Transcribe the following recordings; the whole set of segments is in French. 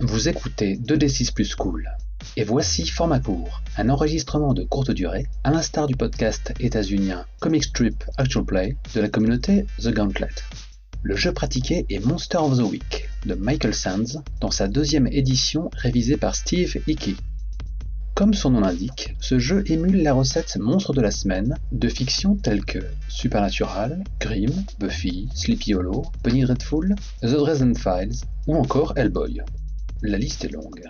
Vous écoutez 2D6 Plus Cool. Et voici Format court, un enregistrement de courte durée, à l'instar du podcast états-unien Comic Strip Actual Play de la communauté The Gauntlet. Le jeu pratiqué est Monster of the Week de Michael Sands, dans sa deuxième édition révisée par Steve Hickey. Comme son nom l'indique, ce jeu émule la recette monstre de la semaine de fictions telles que Supernatural, Grimm, Buffy, Sleepy Hollow, Penny Dreadful, The Dresden Files ou encore Hellboy. La liste est longue.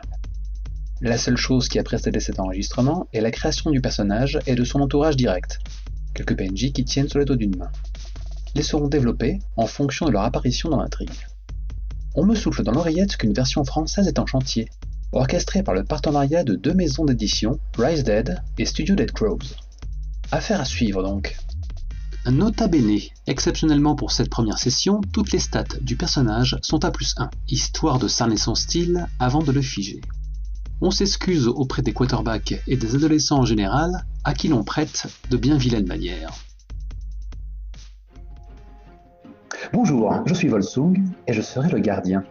La seule chose qui a précédé cet enregistrement est la création du personnage et de son entourage direct, quelques PNJ qui tiennent sur les doigts d'une main. Les seront développés en fonction de leur apparition dans l'intrigue. On me souffle dans l'oreillette qu'une version française est en chantier, orchestrée par le partenariat de deux maisons d'édition, Rise Dead et Studio Dead Crows. Affaire à suivre donc. Nota bene, exceptionnellement pour cette première session, toutes les stats du personnage sont à +1, histoire de cerner son style avant de le figer. On s'excuse auprès des quarterbacks et des adolescents en général, à qui l'on prête de bien vilaines manières. Bonjour, je suis Volsung et je serai le gardien.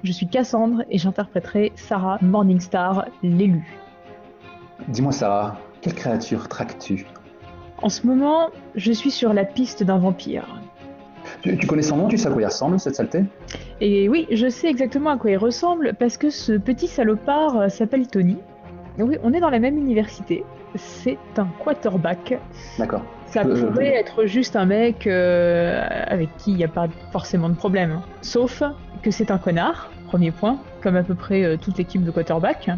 Je suis Cassandre et j'interpréterai Sarah Morningstar, l'élu. Dis-moi Sarah, quelle créature traques-tu ? En ce moment, je suis sur la piste d'un vampire. Tu connais son nom, tu sais à quoi il ressemble, cette saleté ? Et oui, je sais exactement à quoi il ressemble parce que ce petit salopard s'appelle Tony. Et oui, on est dans la même université. C'est un quarterback. D'accord. Ça pourrait être juste un mec avec qui il n'y a pas forcément de problème. Sauf que c'est un connard, premier point, comme à peu près toute l'équipe de quarterback.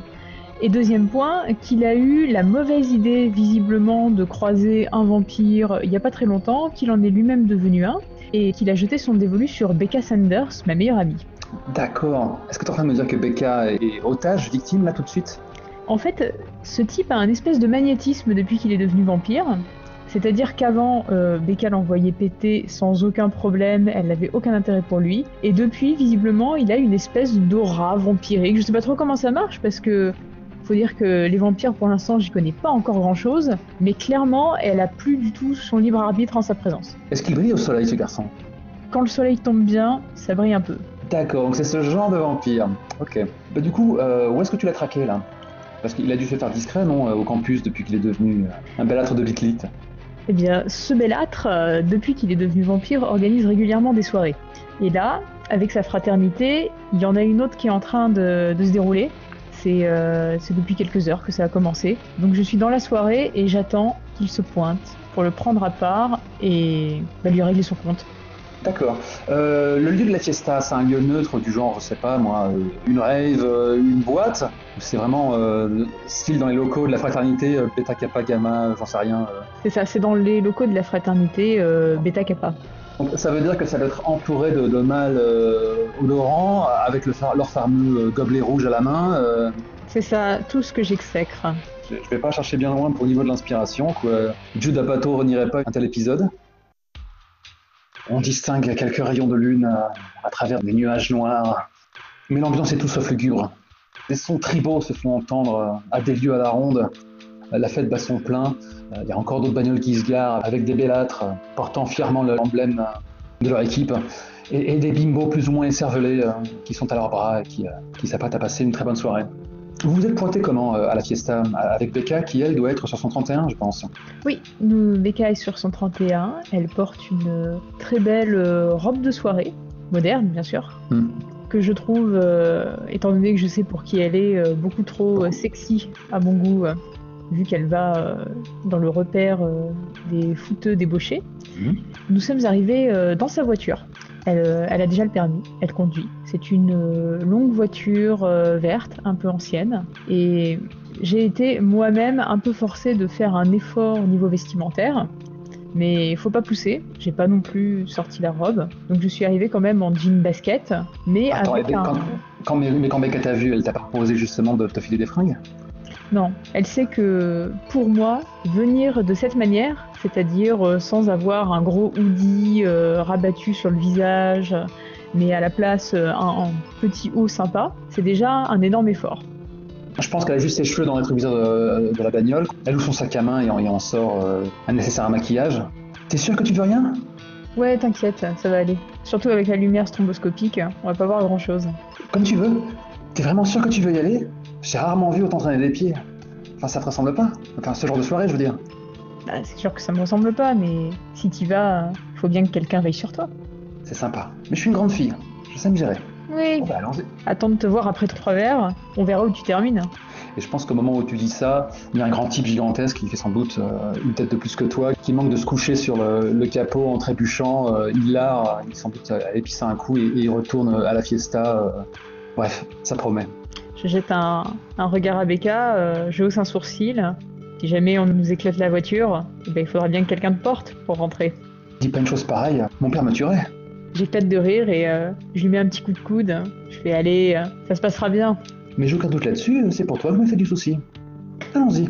Et deuxième point, qu'il a eu la mauvaise idée, visiblement, de croiser un vampire il n'y a pas très longtemps, qu'il en est lui-même devenu un, et qu'il a jeté son dévolu sur Becca Sanders, ma meilleure amie. D'accord. Est-ce que tu es en train de me dire que Becca est otage, victime, là, tout de suite ? En fait, ce type a un espèce de magnétisme depuis qu'il est devenu vampire. C'est-à-dire qu'avant, Becca l'envoyait péter sans aucun problème, elle n'avait aucun intérêt pour lui. Et depuis, visiblement, il a une espèce d'aura vampirique. Je sais pas trop comment ça marche, parce que faut dire que les vampires, pour l'instant, j'y connais pas encore grand-chose. Mais clairement, elle a plus du tout son libre arbitre en sa présence. Est-ce qu'il brille au soleil, ce garçon ? Quand le soleil tombe bien, ça brille un peu. D'accord, donc c'est ce genre de vampire. Ok. Bah du coup, où est-ce que tu l'as traqué, là ? Parce qu'il a dû se faire discret, non, au campus, depuis qu'il est devenu un belâtre de Litlit. Eh bien, ce belâtre, depuis qu'il est devenu vampire, organise régulièrement des soirées. Et là, avec sa fraternité, il y en a une autre qui est en train de se dérouler. C'est depuis quelques heures que ça a commencé. Donc je suis dans la soirée et j'attends qu'il se pointe pour le prendre à part et lui régler son compte. D'accord. Le lieu de la fiesta, c'est un lieu neutre du genre, je sais pas moi, une rave, une boîte ? Ou c'est vraiment style dans les locaux de la fraternité, Beta Kappa Gamma, j'en sais rien. C'est ça, c'est dans les locaux de la fraternité Beta Kappa. Donc ça veut dire que ça doit être entouré de mâles odorants, avec leur fameux gobelet rouge à la main. C'est ça, tout ce que j'exècre. Je vais pas chercher bien loin pour le niveau de l'inspiration, quoi. Jude Apatow renierait pas un tel épisode. On distingue quelques rayons de lune à travers des nuages noirs, mais l'ambiance est tout sauf lugubre. Des sons tribaux se font entendre à des lieux à la ronde. La fête bat son plein. Il y a encore d'autres bagnoles qui se garent avec des bellâtres portant fièrement l'emblème de leur équipe et des bimbos plus ou moins écervelés qui sont à leurs bras et qui s'apprêtent à passer une très bonne soirée. Vous vous êtes pointé comment à la fiesta avec Becca qui, elle, doit être sur son 31, je pense. Oui, Becca est sur son 31. Elle porte une très belle robe de soirée, moderne bien sûr, que je trouve, étant donné que je sais pour qui elle est, beaucoup trop sexy à mon goût, vu qu'elle va dans le repère des fouteux débauchés. Nous sommes arrivés dans sa voiture. Elle a déjà le permis, elle conduit. C'est une longue voiture verte, un peu ancienne. Et j'ai été moi-même un peu forcée de faire un effort au niveau vestimentaire. Mais il faut pas pousser, j'ai pas non plus sorti la robe. Donc je suis arrivée quand même en jean basket. Mais attends, avec quand Becca t'a vu, elle t'a pas proposé justement de te filer des fringues ? Non, elle sait que pour moi, venir de cette manière, c'est-à-dire sans avoir un gros hoodie rabattu sur le visage, mais à la place un petit haut sympa, c'est déjà un énorme effort. Je pense qu'elle a juste ses cheveux dans le rétroviseur de la bagnole. Elle ouvre son sac à main et en sort un nécessaire maquillage. T'es sûr que tu veux rien ? Ouais, t'inquiète, ça va aller. Surtout avec la lumière stromboscopique, on va pas voir grand-chose. Comme tu veux. T'es vraiment sûr que tu veux y aller? J'ai rarement vu autant traîner des pieds. Enfin, ça te ressemble pas. Enfin, ce genre de soirée, je veux dire. Bah, c'est sûr que ça me ressemble pas, mais si t'y vas, faut bien que quelqu'un veille sur toi. C'est sympa. Mais je suis une grande fille. Je sais me gérer. Oui. Bon, bah, allons-y. Attends de te voir après 3 verres, on verra où tu termines. Et je pense qu'au moment où tu dis ça, il y a un grand type gigantesque qui fait sans doute une tête de plus que toi, qui manque de se coucher sur le capot en trébuchant. Il sans doute aller pisser un coup et il retourne à la fiesta. Bref, ça promet. Je jette un regard à Becca, je hausse un sourcil. Si jamais on nous éclate la voiture, il faudra bien que quelqu'un te porte pour rentrer. Dis pas une chose pareille, mon père me tuerait. J'éclate de rire et je lui mets un petit coup de coude. Je fais aller, ça se passera bien. Mais j'ai aucun doute là-dessus, c'est pour toi que je me fais du souci. Allons-y.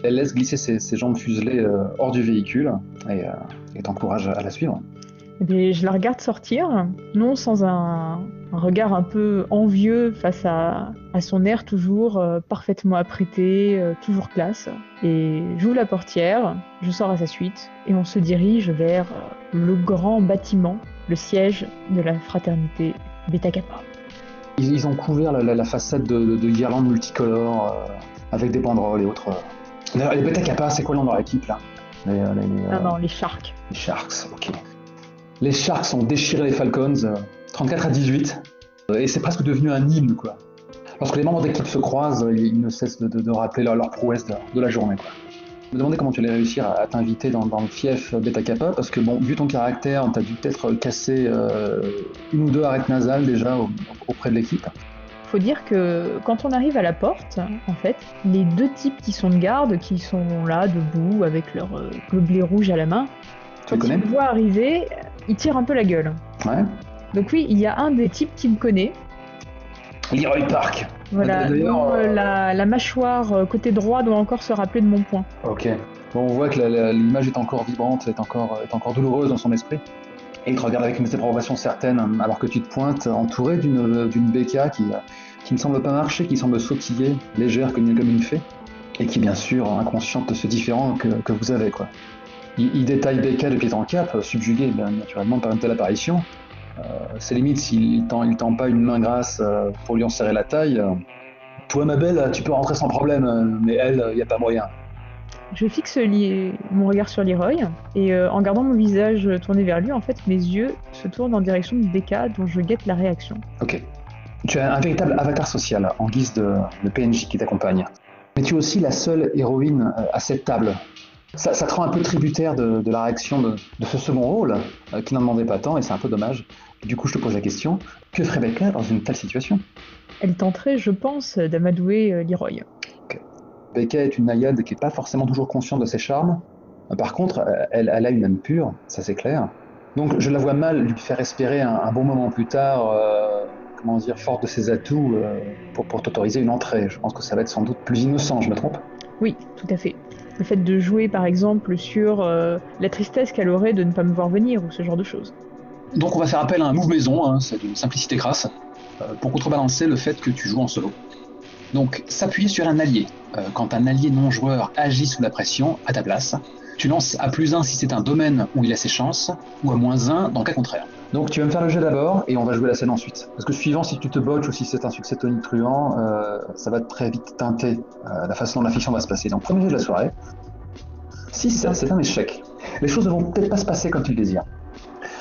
Elle laisse glisser ses jambes fuselées hors du véhicule et t'encourage à la suivre. Et je la regarde sortir, non sans un regard un peu envieux face à son air toujours parfaitement apprêté, toujours classe. Et j'ouvre la portière, je sors à sa suite et on se dirige vers le grand bâtiment, le siège de la fraternité Beta Kappa. Ils ont couvert la façade de guirlandes multicolores avec des banderoles et autres. D'ailleurs, les Beta Kappa, c'est quoi le nom de leur équipe là? Non, les Sharks. Les Sharks, ok. Les Sharks ont déchiré les Falcons 34-18 et c'est presque devenu un hymne quoi. Lorsque les membres d'équipe se croisent, ils ne cessent de rappeler leur prouesse de la journée quoi. Je me demandais comment tu allais réussir à t'inviter dans le fief Beta Kappa parce que bon, vu ton caractère, t'as dû peut-être casser une ou deux arêtes nasales déjà auprès de l'équipe. Faut dire que quand on arrive à la porte, en fait, les 2 types qui sont de garde, qui sont là debout avec leur gobelet rouge à la main, Tu les connais? Quand ils me voient arriver, ils tirent un peu la gueule. Ouais. Donc oui, il y a un des types qui me connaît. Leroy Park. Voilà, D'ailleurs, la mâchoire côté droit doit encore se rappeler de mon poing. Ok. Bon, on voit que l'image est encore vibrante, est encore douloureuse dans son esprit. Et il te regarde avec une désapprobation certaine, alors que tu te pointes entouré d'une Becca qui ne semble pas marcher, qui semble sautiller, légère comme une fée, et qui bien sûr inconsciente de ce différent que vous avez quoi. Il détaille Becca de pied en cap, subjugué bien naturellement par une telle apparition. C'est limite s'il tend pas une main grasse pour lui en serrer la taille. Toi ma belle, tu peux rentrer sans problème, mais elle, y a pas moyen. Je fixe mon regard sur Leroy, et en gardant mon visage tourné vers lui, en fait, mes yeux se tournent en direction de Becca, dont je guette la réaction. Ok. Tu as un véritable avatar social en guise de PNJ qui t'accompagne. Mais tu es aussi la seule héroïne à cette table. Ça te rend un peu tributaire de la réaction de ce second rôle, qui n'en demandait pas tant, et c'est un peu dommage. Du coup, je te pose la question, que ferait Becca dans une telle situation? Elle tenterait, je pense, d'amadouer Leroy. Okay. Becca est une naïade qui n'est pas forcément toujours consciente de ses charmes. Par contre, elle a une âme pure, ça c'est clair. Donc je la vois mal lui faire espérer un bon moment plus tard, forte de ses atouts, pour t'autoriser une entrée. Je pense que ça va être sans doute plus innocent, je me trompe? Oui, tout à fait. Le fait de jouer par exemple sur la tristesse qu'elle aurait de ne pas me voir venir ou ce genre de choses. Donc on va faire appel à un move maison, c'est d'une simplicité crasse, pour contrebalancer le fait que tu joues en solo. Donc s'appuyer sur un allié. Quand un allié non-joueur agit sous la pression, à ta place, tu lances à +1 si c'est un domaine où il a ses chances, ou à -1 dans le cas contraire. Donc tu vas me faire le jeu d'abord, et on va jouer la scène ensuite. Parce que suivant, si tu te botches ou si c'est un succès tonitruant, ça va très vite teinter la façon dont la fiction va se passer. Donc premier jeu de la soirée. Si c'est un échec, les choses ne vont peut-être pas se passer comme tu le désires.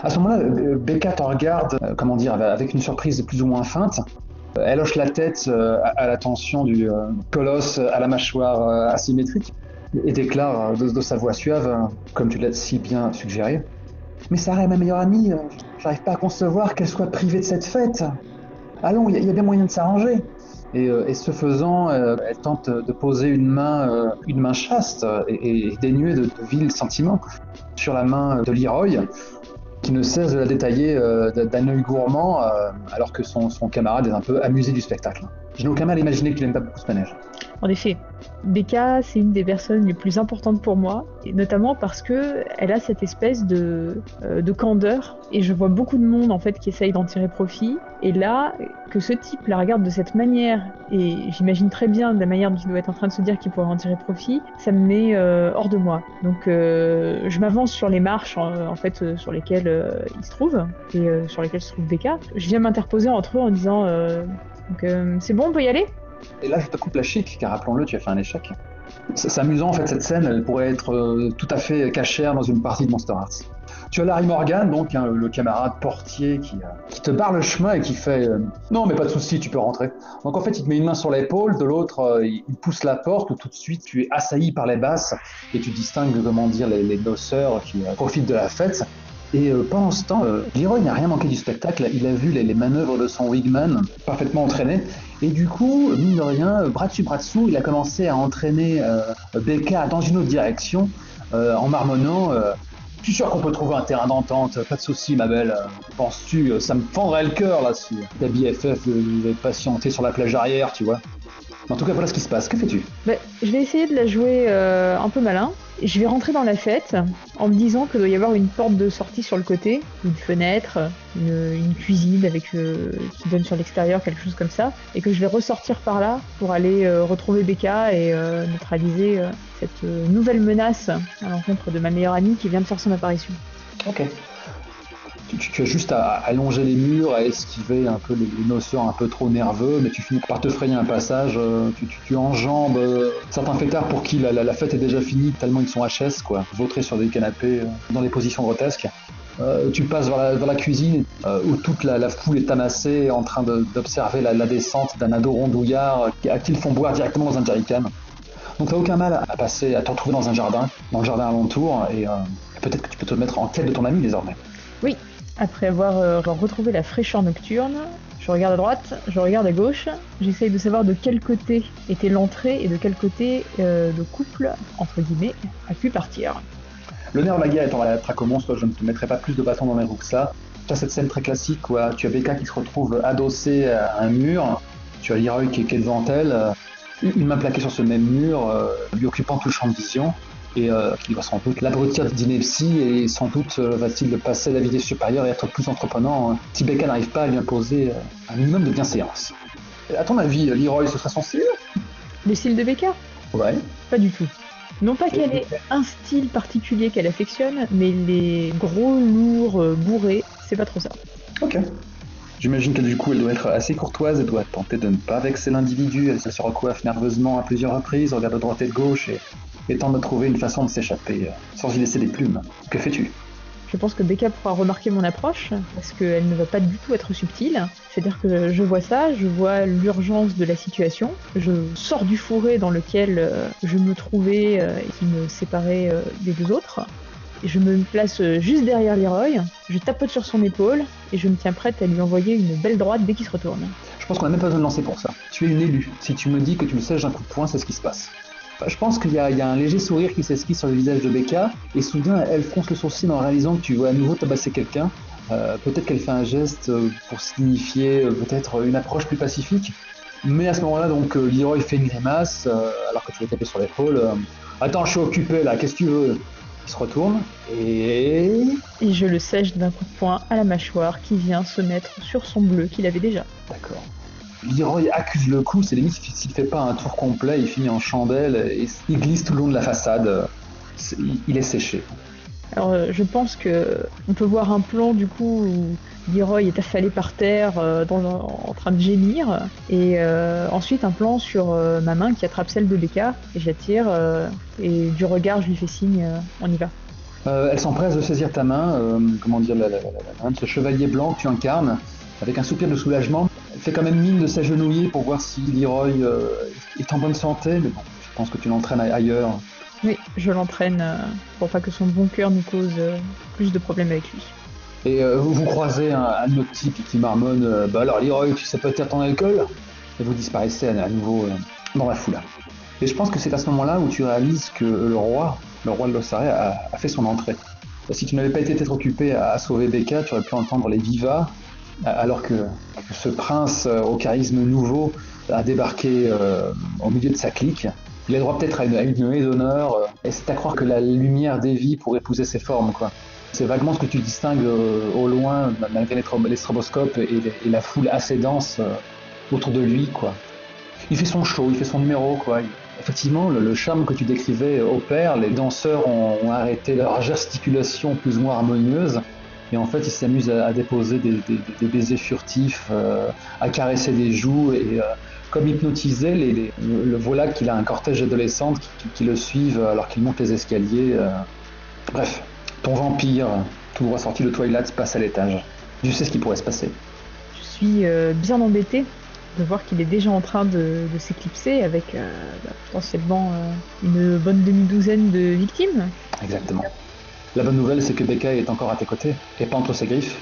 À ce moment-là, Becca te regarde, avec une surprise plus ou moins feinte. Elle hoche la tête à l'attention du colosse à la mâchoire asymétrique et déclare de sa voix suave, comme tu l'as si bien suggéré. Mais Sarah est ma meilleure amie, j'arrive pas à concevoir qu'elle soit privée de cette fête. Allons, il y a bien moyen de s'arranger. Et ce faisant, elle tente de poser une main chaste et dénuée de vils sentiments sur la main de Leroy, qui ne cesse de la détailler d'un œil gourmand, alors que son camarade est un peu amusé du spectacle. Je n'ai aucun mal à imaginer qu'il n'aime pas beaucoup ce manège. En effet, Becca, c'est une des personnes les plus importantes pour moi, et notamment parce que elle a cette espèce de candeur, et je vois beaucoup de monde en fait qui essaye d'en tirer profit, et là, que ce type la regarde de cette manière, et j'imagine très bien de la manière dont il doit être en train de se dire qu'il pourrait en tirer profit, ça me met hors de moi. Donc je m'avance sur les marches sur lesquelles il se trouve, et sur lesquelles se trouve Becca. Je viens m'interposer entre eux en disant Donc c'est bon, on peut y aller ? Et là, je te coupe la chic, car rappelons-le, tu as fait un échec. C'est amusant, en fait, cette scène, elle pourrait être tout à fait cachère dans une partie de Monster Hearts. Tu as Larry Morgan, donc le camarade portier qui te barre le chemin et qui fait non, mais pas de souci, tu peux rentrer. Donc en fait, il te met une main sur l'épaule, de l'autre, il pousse la porte où tout de suite tu es assailli par les basses et tu distingues, comment dire, les noceurs qui profitent de la fête. Et pendant ce temps, Leroy n'a rien manqué du spectacle. Il a vu les manœuvres de son wingman parfaitement entraînées. Et du coup, mine de rien, bras dessus, bras dessous, il a commencé à entraîner Becca dans une autre direction en marmonnant. Je suis sûr qu'on peut trouver un terrain d'entente, pas de souci, ma belle. Penses-tu, ça me fendrait le cœur là si ta BFF devait patienter sur la plage arrière, tu vois. En tout cas, voilà ce qui se passe. Que fais-tu ? Je vais essayer de la jouer un peu malin. Je vais rentrer dans la fête en me disant qu'il doit y avoir une porte de sortie sur le côté, une fenêtre, une cuisine avec qui donne sur l'extérieur, quelque chose comme ça, et que je vais ressortir par là pour aller retrouver Becca et neutraliser cette nouvelle menace à l'encontre de ma meilleure amie qui vient de faire son apparition. Ok. Tu as juste à allonger les murs, à esquiver un peu les noceurs un peu trop nerveux, mais tu finis par te frayer un passage, tu enjambes certains fêtards pour qui la fête est déjà finie, tellement ils sont HS, quoi, vautrés sur des canapés, dans des positions grotesques. Tu passes vers la cuisine, où toute la foule est amassée, en train d'observer la descente d'un ado rondouillard à qui ils font boire directement dans un jerrycan. Donc t'as aucun mal à passer, à te retrouver dans un jardin, dans le jardin alentour, et peut-être que tu peux te mettre en quête de ton ami désormais. Oui. Après avoir retrouvé la fraîcheur nocturne, je regarde à droite, je regarde à gauche, j'essaye de savoir de quel côté était l'entrée et de quel côté le couple, entre guillemets, a pu partir. Le nerf de la guerre étant à la traque au monstre, je ne te mettrai pas plus de bâtons dans les roues que ça. Tu as cette scène très classique où tu as Becca qui se retrouve adossée à un mur, tu as Leroy qui est devant elle, une main plaquée sur ce même mur, lui occupant tout le champ de vision. Et qui va sans doute l'abrutir d'ineptie et sans doute va-t-il passer à la vitesse supérieure et être plus entreprenant si Becca n'arrive pas à lui imposer un minimum de bienséance. À ton avis, Leroy, ce serait son style ? Le style de Becca ? Ouais. Pas du tout. Non pas qu'elle ait un style particulier qu'elle affectionne, mais les gros, lourds, bourrés, c'est pas trop ça. Ok. J'imagine que du coup elle doit être assez courtoise, elle doit tenter de ne pas vexer l'individu, elle se recoiffe nerveusement à plusieurs reprises, regarde de droite et de gauche et tente de trouver une façon de s'échapper sans y laisser des plumes. Que fais-tu ? Je pense que Becca pourra remarquer mon approche, parce qu'elle ne va pas du tout être subtile. C'est-à-dire que je vois ça, je vois l'urgence de la situation, je sors du fourré dans lequel je me trouvais et qui me séparait des deux autres. Et je me place juste derrière Leroy, je tapote sur son épaule et je me tiens prête à lui envoyer une belle droite dès qu'il se retourne. Je pense qu'on n'a même pas besoin de lancer pour ça. Tu es une élue. Si tu me dis que tu le sèches d'un coup de poing, c'est ce qui se passe. Je pense qu'il y a un léger sourire qui s'esquisse sur le visage de Becca, et soudain elle fronce le sourcil en réalisant que tu veux à nouveau tabasser quelqu'un. Peut-être qu'elle fait un geste pour signifier peut-être une approche plus pacifique. Mais à ce moment-là, donc, Leroy fait une grimace, alors que tu veux taper sur l'épaule. Attends, je suis occupé là, qu'est-ce que tu veux ? Il se retourne et je le sèche d'un coup de poing à la mâchoire qui vient se mettre sur son bleu qu'il avait déjà. D'accord. Leroy accuse le coup, c'est limite s'il ne fait pas un tour complet, il finit en chandelle et il glisse tout le long de la façade. Il est séché. Alors je pense que on peut voir un plan du coup où Leroy est affalé par terre en train de gémir et ensuite un plan sur ma main qui attrape celle de Becca et j'attire et du regard je lui fais signe on y va. Elle s'empresse de saisir ta main, la main de ce chevalier blanc que tu incarnes, avec un soupir de soulagement. Elle fait quand même mine de s'agenouiller pour voir si Leroy est en bonne santé, mais bon, je pense que tu l'entraînes ailleurs. Oui, je l'entraîne pour pas que son bon cœur nous cause plus de problèmes avec lui. Et vous croisez un autre type qui marmonne bah alors Leroy, tu sais peut-être ton alcool ? Et vous disparaissez à nouveau dans la foule. Et je pense que c'est à ce moment-là où tu réalises que le roi de Losaré a fait son entrée. Si tu n'avais pas été peut-être occupé à sauver Becca, tu aurais pu entendre les vivas, alors que ce prince au charisme nouveau a débarqué au milieu de sa clique. Il a droit peut-être à une haie d'honneur, et c'est à croire que la lumière dévie pour épouser ses formes, quoi. C'est vaguement ce que tu distingues au loin, malgré les stroboscopes et la foule assez dense autour de lui, quoi. Il fait son show, il fait son numéro, quoi. Effectivement, le charme que tu décrivais opère, les danseurs ont arrêté leur gesticulation plus ou moins harmonieuse, Et en fait, il s'amuse à déposer des baisers furtifs, à caresser des joues et comme hypnotisé, voilà qu'il a un cortège d'adolescentes qui le suivent alors qu'il monte les escaliers. Bref, ton vampire, tout droit sorti de Twilight, passe à l'étage. Tu sais ce qui pourrait se passer. Je suis bien embêtée de voir qu'il est déjà en train de s'éclipser avec potentiellement une bonne demi-douzaine de victimes. Exactement. La bonne nouvelle, c'est que Becca est encore à tes côtés, et pas entre ses griffes.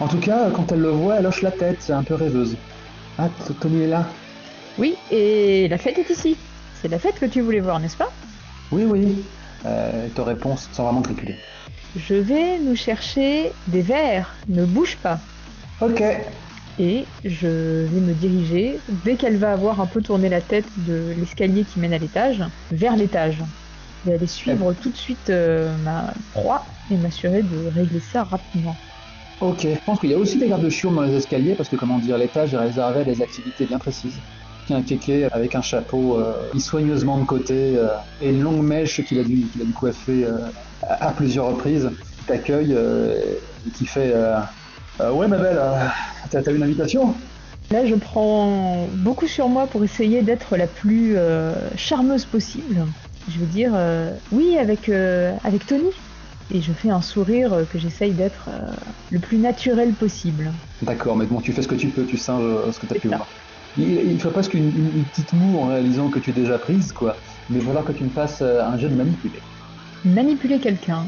En tout cas, quand elle le voit, elle hoche la tête, c'est un peu rêveuse. Ah, Tony est là? Oui, et la fête est ici. C'est la fête que tu voulais voir, n'est-ce pas? Oui. Te réponse sans vraiment triculer. Je vais nous chercher des verres, ne bouge pas. Ok. Et je vais me diriger, dès qu'elle va avoir un peu tourné la tête de l'escalier qui mène à l'étage, vers l'étage. Je vais aller suivre tout de suite ma proie et m'assurer de régler ça rapidement. Ok, je pense qu'il y a aussi des gardes-chiourmes dans les escaliers parce que, l'étage est réservé à des activités bien précises. Il y a un kéké avec un chapeau mis soigneusement de côté et une longue mèche qu'il a dû coiffer à plusieurs reprises, qui t'accueille et qui fait ouais ma belle, t'as une invitation? Là, je prends beaucoup sur moi pour essayer d'être la plus charmeuse possible. Je veux dire oui avec Tony. Et je fais un sourire que j'essaye d'être le plus naturel possible. D'accord, mais bon, tu fais ce que tu peux, tu singes ce que tu as pu voir. Il faut presque une petite moue en réalisant que tu es déjà prise, quoi. Mais il va falloir que tu me fasses un jeu de manipuler. Manipuler quelqu'un.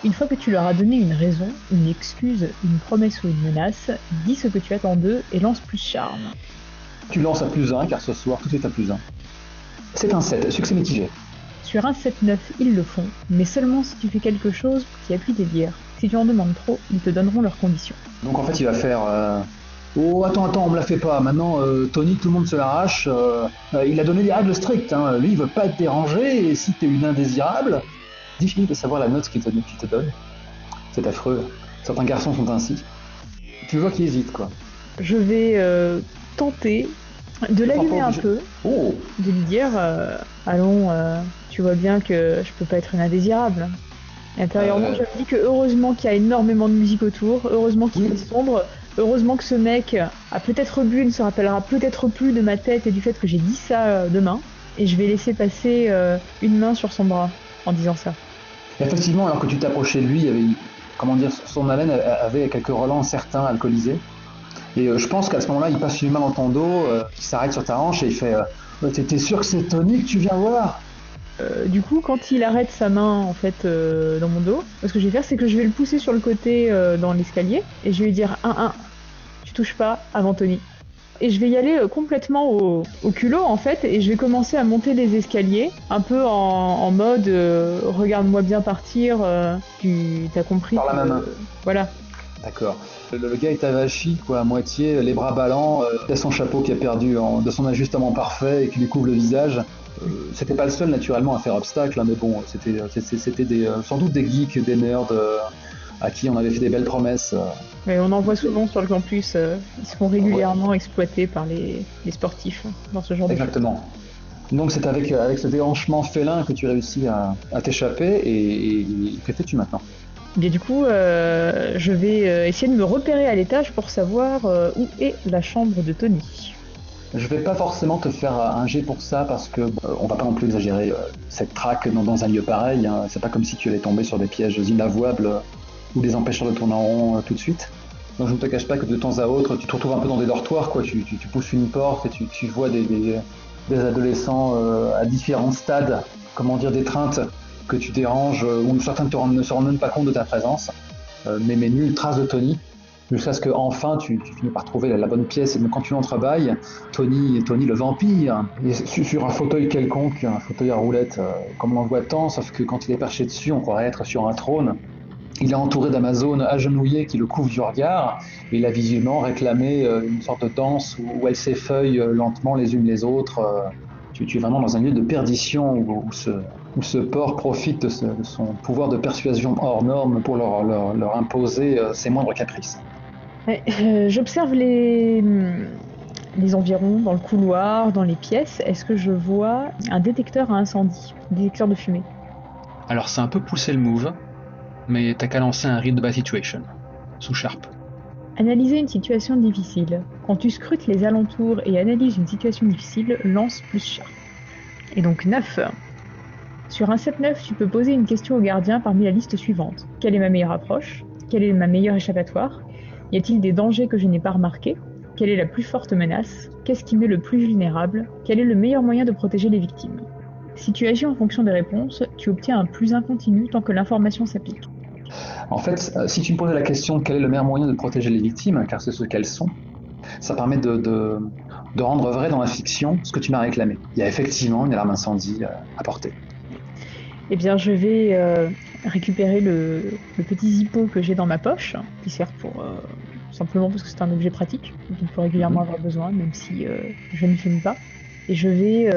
Une fois que tu leur as donné une raison, une excuse, une promesse ou une menace, dis ce que tu attends d'eux et lance plus charme. Tu lances à +1, car ce soir, tout est à +1. C'est un 7, succès mitigé. Sur un 7-9, ils le font, mais seulement si tu fais quelque chose qui appuie tes dires. Si tu en demandes trop, ils te donneront leurs conditions. Donc en fait, il va faire... Oh, attends, on me la fait pas. Maintenant, Tony, tout le monde se l'arrache. Il a donné des règles strictes. Hein. Lui, il veut pas te déranger, et si t'es une indésirable... Difficile de savoir la note qu'il te donne. C'est affreux. Certains garçons sont ainsi. Tu vois qu'il hésite, quoi. Je vais tenter de l'allumer un peu, de lui dire allons, tu vois bien que je peux pas être une indésirable. Et intérieurement, je me dis que heureusement qu'il y a énormément de musique autour, heureusement qu'il est sombre, heureusement que ce mec a peut-être bu et ne se rappellera peut-être plus de ma tête et du fait que j'ai dit ça demain. Et je vais laisser passer une main sur son bras en disant ça. Effectivement, alors que tu t'approchais de lui, son haleine avait quelques relents certains alcoolisés. Et je pense qu'à ce moment-là, il passe une main dans ton dos, il s'arrête sur ta hanche et il fait t'es sûr que c'est Tony que tu viens voir? Du coup, quand il arrête sa main en fait dans mon dos, ce que je vais faire, c'est que je vais le pousser sur le côté dans l'escalier et je vais lui dire 1-1, tu touches pas avant Tony. Et je vais y aller complètement au culot en fait et je vais commencer à monter les escaliers un peu en mode regarde-moi bien partir, tu t'as compris. Par la main. Voilà. D'accord. Le gars est avachi, quoi, à moitié, les bras ballants, il a son chapeau qui a perdu de son ajustement parfait et qui lui couvre le visage. C'était pas le seul naturellement à faire obstacle, hein, mais bon, c'était sans doute des geeks, des nerds à qui on avait fait des belles promesses. Mais on en voit souvent sur le campus, ils se font régulièrement exploiter par les sportifs dans ce genre de choses. Exactement. Donc c'est avec ce déhanchement félin que tu réussis à t'échapper et que fais-tu maintenant? Et du coup, je vais essayer de me repérer à l'étage pour savoir où est la chambre de Tony. Je vais pas forcément te faire un jet pour ça parce que on va pas non plus exagérer cette traque dans un lieu pareil. Hein. C'est pas comme si tu allais tomber sur des pièges inavouables ou des empêcheurs de tourner en rond tout de suite. Donc je ne te cache pas que de temps à autre, tu te retrouves un peu dans des dortoirs, quoi. Tu pousses une porte et tu vois des adolescents à différents stades, d'étreinte que tu déranges ou certains ne se rendent même pas compte de ta présence. Mais nulle trace de Tony. Jusqu'à ce que enfin tu finis par trouver la bonne pièce. Et quand tu l'entrebâilles, Tony le vampire, il est sur un fauteuil quelconque, un fauteuil à roulettes, comme on en voit tant, sauf que quand il est perché dessus, on croirait être sur un trône. Il est entouré d'Amazones agenouillées qui le couvrent du regard, et il a visuellement réclamé une sorte de danse où elles s'effeuillent lentement les unes les autres. Tu es vraiment dans un lieu de perdition où ce porc profite de son pouvoir de persuasion hors norme pour leur imposer ses moindres caprices. J'observe les environs, dans le couloir, dans les pièces. Est-ce que je vois un détecteur à incendie, un détecteur de fumée? Alors c'est un peu pousser le move, mais t'as qu'à lancer un read by situation, sous Sharp. Analyser une situation difficile. Quand tu scrutes les alentours et analyses une situation difficile, lance plus Sharp. Et donc 9. Sur un 7-9, tu peux poser une question au gardien parmi la liste suivante. Quelle est ma meilleure approche? Quelle est ma meilleure échappatoire? Y a-t-il des dangers que je n'ai pas remarqués? Quelle est la plus forte menace? Qu'est-ce qui m'est le plus vulnérable? Quel est le meilleur moyen de protéger les victimes? Si tu agis en fonction des réponses, tu obtiens un +1 continu tant que l'information s'applique. En fait, si tu me posais la question quel est le meilleur moyen de protéger les victimes, car c'est ce qu'elles sont, ça permet de rendre vrai dans la fiction ce que tu m'as réclamé. Il y a effectivement une alarme incendie à porter. Eh bien, je vais récupérer le petit zippo que j'ai dans ma poche, qui sert pour simplement parce que c'est un objet pratique, dont on peut régulièrement avoir besoin, même si je ne fume pas. Et je vais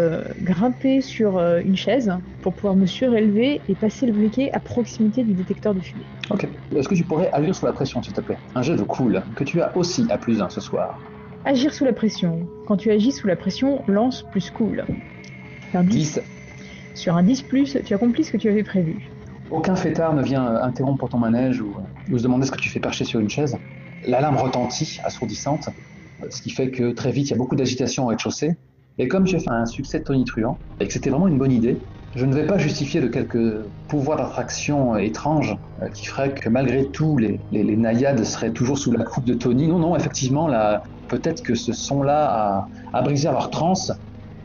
grimper sur une chaise pour pouvoir me surélever et passer le briquet à proximité du détecteur de fumée. Ok. Est-ce que tu pourrais agir sous la pression, s'il te plaît? Un jet de cool, que tu as aussi à +1 ce soir. Agir sous la pression. Quand tu agis sous la pression, lance plus cool. C'est un 10. Sur un 10+, tu accomplis ce que tu avais prévu. Aucun fêtard ne vient interrompre ton manège ou se demander ce que tu fais percher sur une chaise. L'alarme retentit, assourdissante, ce qui fait que très vite il y a beaucoup d'agitation au rez-de-chaussée. Et comme tu as fait un succès tonitruant, et que c'était vraiment une bonne idée, je ne vais pas justifier de quelques pouvoirs d'attraction étranges qui feraient que malgré tout les naïades seraient toujours sous la coupe de Tony. Non, effectivement, là, peut-être que ce son-là a brisé leur transe.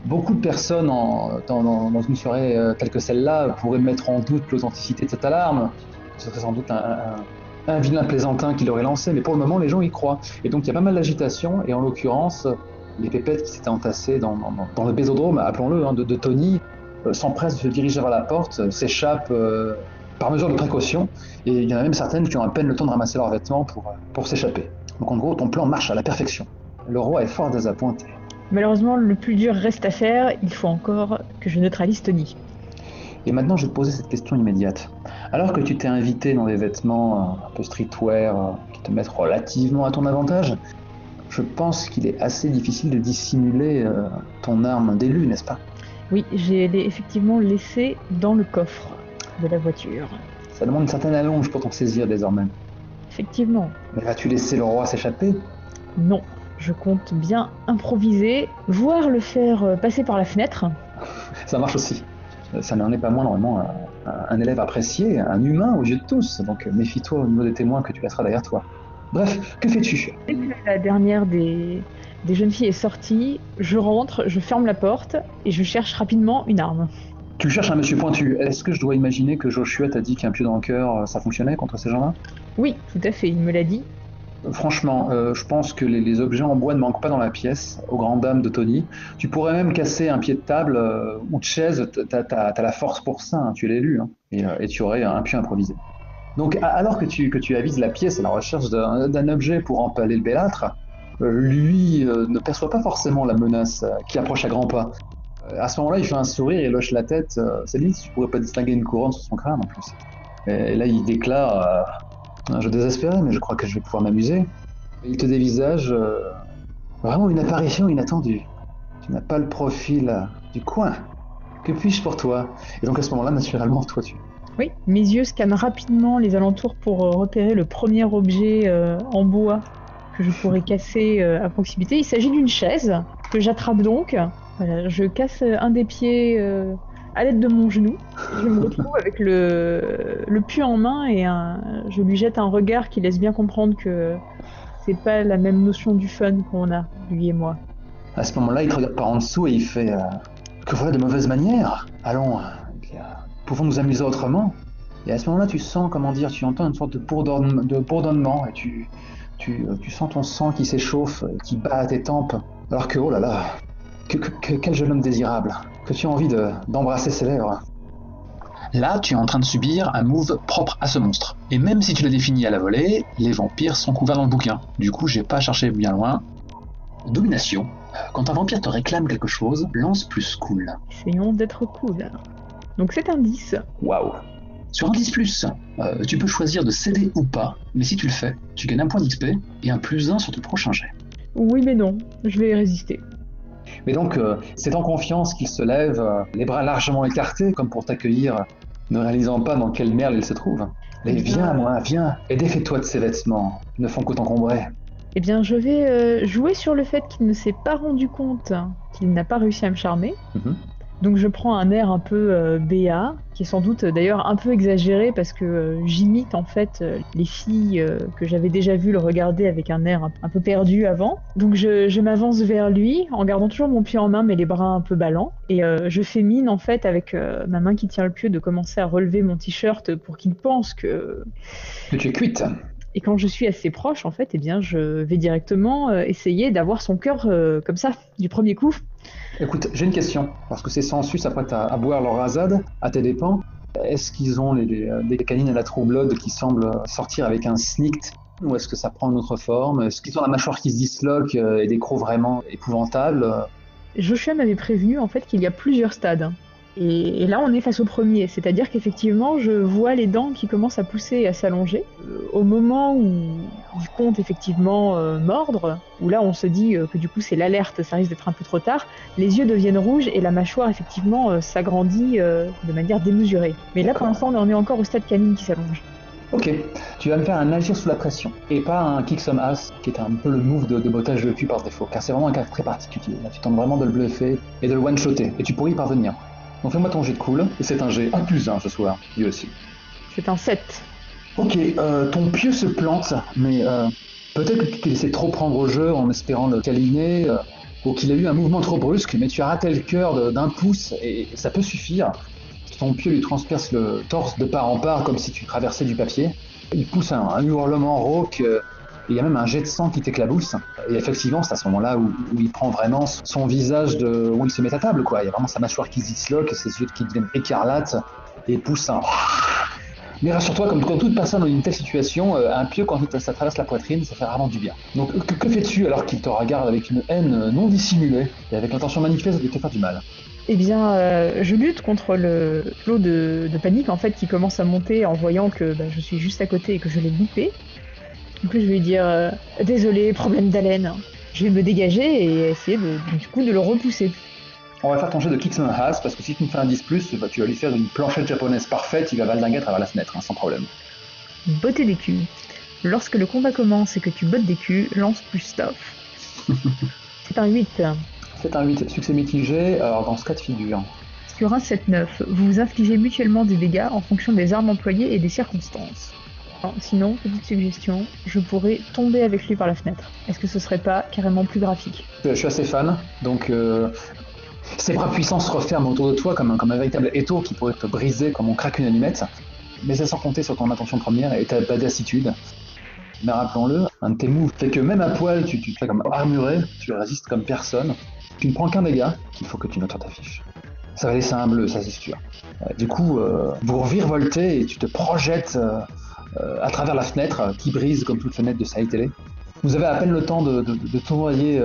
Beaucoup de personnes dans une soirée telle que celle-là pourraient mettre en doute l'authenticité de cette alarme. Ce serait sans doute un vilain plaisantin qui l'aurait lancé, mais pour le moment, les gens y croient. Et donc, il y a pas mal d'agitation, et en l'occurrence, les pépettes qui s'étaient entassées dans le bésodrome, appelons-le, de Tony, s'empressent de se diriger vers la porte, s'échappent par mesure de précaution, et il y en a même certaines qui ont à peine le temps de ramasser leurs vêtements pour s'échapper. Donc en gros, ton plan marche à la perfection. Le roi est fort désappointé. Malheureusement, le plus dur reste à faire, il faut encore que je neutralise Tony. Et maintenant, je vais te poser cette question immédiate. Alors que tu t'es invité dans des vêtements un peu streetwear qui te mettent relativement à ton avantage, je pense qu'il est assez difficile de dissimuler ton arme d'élu, n'est-ce pas? Oui, j'ai effectivement laissé dans le coffre de la voiture. Ça demande une certaine allonge pour t'en saisir désormais. Effectivement. Mais vas-tu laisser le roi s'échapper? Non, je compte bien improviser, voire le faire passer par la fenêtre. Ça marche aussi. Ça n'en est pas moins normalement un élève apprécié, un humain aux yeux de tous, donc méfie-toi au niveau des témoins que tu laisseras derrière toi. Bref, que fais-tu? Dès que la dernière des jeunes filles est sortie, je rentre, je ferme la porte et je cherche rapidement une arme. Tu cherches un monsieur pointu. Est-ce que je dois imaginer que Joshua t'a dit qu'un pieu dans le cœur, ça fonctionnait contre ces gens-là? Oui, tout à fait, il me l'a dit. Franchement, je pense que les objets en bois ne manquent pas dans la pièce, aux grandes dames de Tony. Tu pourrais même casser un pied de table ou de chaise, t'as la force pour ça, hein, tu es l'élu, hein, et tu aurais un pieu improvisé. Donc alors que tu avises la pièce à la recherche d'un objet pour empaler le bellâtre, lui ne perçoit pas forcément la menace qui approche à grands pas. À ce moment-là, il fait un sourire et loche la tête. C'est lui, tu pourrais pas distinguer une couronne sur son crâne en plus. Et là, il déclare... Je désespérais, mais je crois que je vais pouvoir m'amuser. Il te dévisage vraiment une apparition inattendue. Tu n'as pas le profil du coin. Que puis-je pour toi? Et donc à ce moment-là, naturellement, toi tu... Oui, mes yeux scannent rapidement les alentours pour repérer le premier objet en bois que je pourrais casser à proximité. Il s'agit d'une chaise que j'attrape donc. Voilà, je casse un des pieds à l'aide de mon genou. Je me retrouve avec le pieu en main et je lui jette un regard qui laisse bien comprendre que c'est pas la même notion du fun qu'on a, lui et moi. À ce moment-là, il te regarde par en dessous et il fait que voilà de mauvaises manières. Allons, pouvons nous amuser autrement. Et à ce moment-là, tu sens, tu entends une sorte de bourdonnement et tu sens ton sang qui s'échauffe, qui bat à tes tempes. Alors que, oh là là, quel jeune homme désirable, que tu as envie d'embrasser ses lèvres. Là, tu es en train de subir un move propre à ce monstre. Et même si tu l'as défini à la volée, les vampires sont couverts dans le bouquin. Du coup, j'ai pas cherché bien loin. Domination. Quand un vampire te réclame quelque chose, lance plus cool. Essayons d'être cool. Donc c'est un 10. Waouh. Sur un 10+, tu peux choisir de céder ou pas, mais si tu le fais, tu gagnes un point d'XP et un +1 sur ton prochain jet. Oui mais non, je vais résister. Mais donc, c'est en confiance qu'il se lève, les bras largement écartés, comme pour t'accueillir ne réalisant pas dans quelle merde il se trouve. Mais viens, et défais-toi de ces vêtements, ils ne font que t'encombrer. Eh bien, je vais jouer sur le fait qu'il ne s'est pas rendu compte qu'il n'a pas réussi à me charmer. Donc je prends un air un peu béat, qui est sans doute d'ailleurs un peu exagéré parce que j'imite en fait les filles que j'avais déjà vues le regarder avec un air un peu perdu avant. Donc je m'avance vers lui en gardant toujours mon pied en main mais les bras un peu ballants. Et je fais mine en fait avec ma main qui tient le pieu de commencer à relever mon t-shirt pour qu'il pense que tu es cuite. Et quand je suis assez proche, en fait, eh bien, je vais directement essayer d'avoir son cœur comme ça, du premier coup. Écoute, j'ai une question, parce que ces sangsues s'apprêtent à boire leur rasade, à tes dépens. Est-ce qu'ils ont des canines à la True Blood qui semblent sortir avec un snict, ou est-ce que ça prend une autre forme? Est-ce qu'ils ont la mâchoire qui se disloque et des crocs vraiment épouvantables? Joshua m'avait prévenu, en fait, qu'il y a plusieurs stades. Et là, on est face au premier, c'est-à-dire qu'effectivement, je vois les dents qui commencent à pousser et à s'allonger. Au moment où il compte effectivement mordre, où là, on se dit que du coup, c'est l'alerte, ça risque d'être un peu trop tard, les yeux deviennent rouges et la mâchoire, effectivement, s'agrandit de manière démesurée. Mais là, pour l'instant, on est encore au stade canine qui s'allonge. Ok, tu vas me faire un agir sous la pression, et pas un kick some ass, qui est un peu le move de bottage de cul par défaut, car c'est vraiment un cas très particulier. Là, tu tentes vraiment de le bluffer et de le one-shotter, et tu pourrais y parvenir. Donc fais-moi ton jet de cool, et c'est un jet 1+1 ce soir, lui aussi. C'est un 7. Ok, ton pieu se plante, mais peut-être que tu laissais trop prendre au jeu en espérant le câliner, ou qu'il a eu un mouvement trop brusque, mais tu as raté le cœur d'un pouce, et ça peut suffire. Ton pieu lui transperce le torse de part en part, comme si tu traversais du papier. Il pousse un hurlement rauque, il y a même un jet de sang qui t'éclabousse. Et effectivement, c'est à ce moment-là où il prend vraiment son visage où il se met à table, quoi. Il y a vraiment sa mâchoire qui se disloque, ses yeux qui deviennent écarlates, et il pousse un... Mais rassure-toi, comme toute personne dans une telle situation, un pieu, quand ça traverse la poitrine, ça fait rarement du bien. Donc, que fais-tu alors qu'il te regarde avec une haine non dissimulée, et avec l'intention manifeste de te faire du mal? Eh bien, je lutte contre le flot de panique en fait qui commence à monter en voyant que je suis juste à côté et que je l'ai loupé. Donc là, je vais lui dire désolé, problème d'haleine. Je vais me dégager et essayer de le repousser. On va faire ton jet de Kick Some Ass, parce que si tu me fais un 10+, tu vas lui faire une planchette japonaise parfaite, il va valdinguer à travers la fenêtre, sans problème. Botter des culs. Lorsque le combat commence et que tu bottes des culs, lance plus stuff. C'est un 8. C'est un 8, succès mitigé, alors dans ce cas de figure. Sur un 7-9, vous vous infligez mutuellement des dégâts en fonction des armes employées et des circonstances. Sinon, petite suggestion, je pourrais tomber avec lui par la fenêtre. Est-ce que ce serait pas carrément plus graphique? Je suis assez fan, donc ses bras puissants se referment autour de toi comme un véritable étau qui pourrait te briser comme on craque une allumette, mais c'est sans compter sur ton intention première et ta badassitude. Mais rappelons-le, un de tes moves fait que même à poil, tu te fais comme armuré, tu résistes comme personne, tu ne prends qu'un dégât qu'il faut que tu notes sur ta fiche. Ça va laisser un bleu, ça c'est sûr. Du coup, vous virevoltez et tu te projettes à travers la fenêtre qui brise comme toute fenêtre de série télé. Vous avez à peine le temps de tournoyer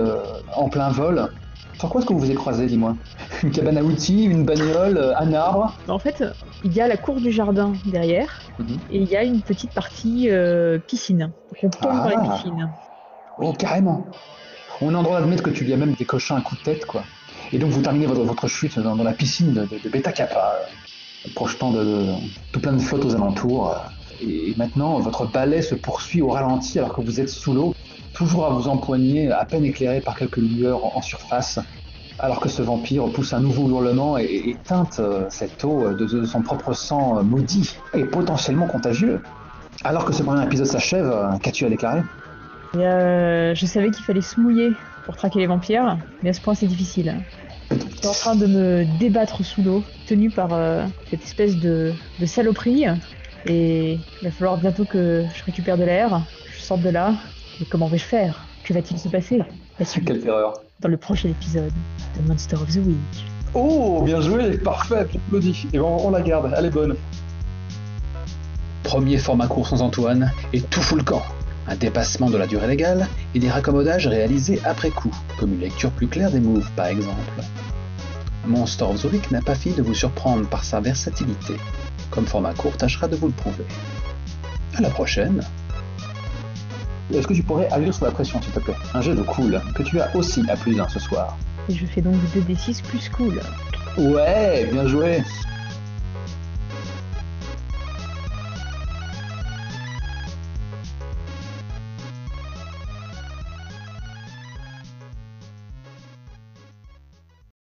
en plein vol. Sur quoi est-ce que vous vous êtes croisé, dis-moi? Une cabane à outils, une bagnole, un arbre? En fait, il y a la cour du jardin derrière, et il y a une petite partie piscine. Donc on tombe dans la piscine. Oh, carrément. On est en droit d'admettre que tu lui as même décoché un coup de tête, quoi. Et donc vous terminez votre chute dans la piscine de Beta Kappa, projetant tout plein de flotte aux alentours. Et maintenant, votre balai se poursuit au ralenti alors que vous êtes sous l'eau, toujours à vous empoigner, à peine éclairé par quelques lueurs en surface, alors que ce vampire pousse un nouveau hurlement et teinte cette eau de son propre sang maudit et potentiellement contagieux. Alors que ce premier épisode s'achève, qu'as-tu à déclarer? Je savais qu'il fallait se mouiller pour traquer les vampires, mais à ce point c'est difficile. Je suis en train de me débattre sous l'eau, tenu par cette espèce de saloperie, et il va falloir bientôt que je récupère de l'air, que je sorte de là. Mais comment vais-je faire? Que va-t-il se passer? Quelle terreur! Dans le prochain épisode de Monster of the Week. Oh, bien joué, parfait, j'applaudis. Et on la garde, elle est bonne. Premier format court sans Antoine, et tout fout le camp. Un dépassement de la durée légale et des raccommodages réalisés après coup, comme une lecture plus claire des moves par exemple. Monster of the Week n'a pas fini de vous surprendre par sa versatilité. Comme format court tâchera de vous le prouver. À la prochaine. Est-ce que tu pourrais agir sous la pression, s'il te plaît? Un jet de cool, que tu as aussi à +1 ce soir. Et je fais donc 2d6 plus cool. Ouais, bien joué.